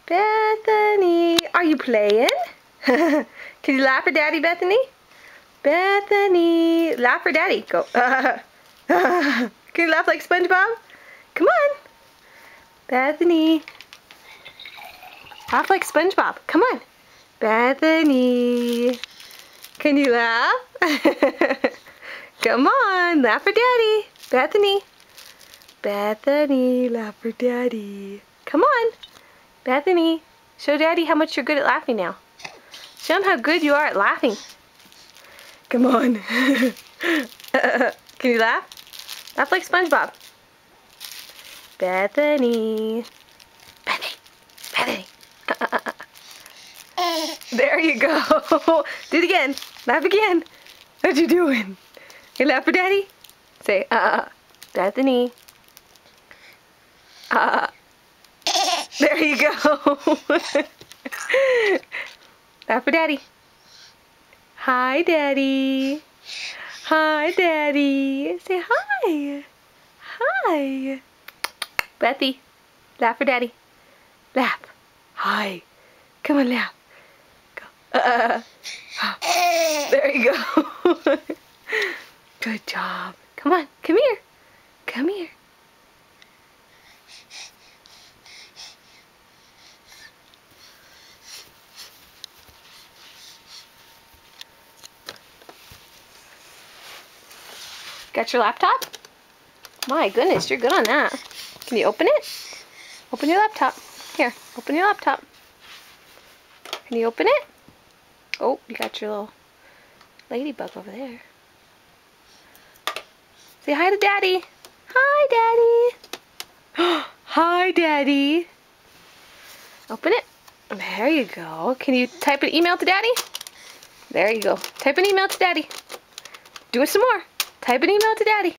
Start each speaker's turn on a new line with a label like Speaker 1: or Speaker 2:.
Speaker 1: Bethany, are you playing? Can you laugh for Daddy, Bethany? Bethany, laugh for Daddy. Go. Can you laugh like SpongeBob? Come on. Bethany. Laugh like SpongeBob. Come on. Bethany. Can you laugh? Come on. Laugh for Daddy. Bethany. Bethany, laugh for Daddy. Come on. Bethany. Show Daddy how much you're good at laughing now. Show him how good you are at laughing. Come on. Can you laugh? Laugh like SpongeBob. Bethany. Bethany. Bethany. There you go. Do it again. Laugh again. What you doing? You laugh for Daddy? Say, Bethany. There you go. Laugh for Daddy. Hi, Daddy. Hi, Daddy. Say hi. Hi. Bethy, laugh for Daddy. Laugh. Hi. Come on, laugh. Go. There you go. Good job. Come on. Come here. Come here. Got your laptop? My goodness, you're good on that. Can you open it? Open your laptop. Here, open your laptop. Can you open it? Oh, you got your little ladybug over there. Say hi to Daddy. Hi, Daddy. Hi, Daddy. Open it. There you go. Can you type an email to Daddy? There you go. Type an email to Daddy. Do it some more. Type an email to Daddy.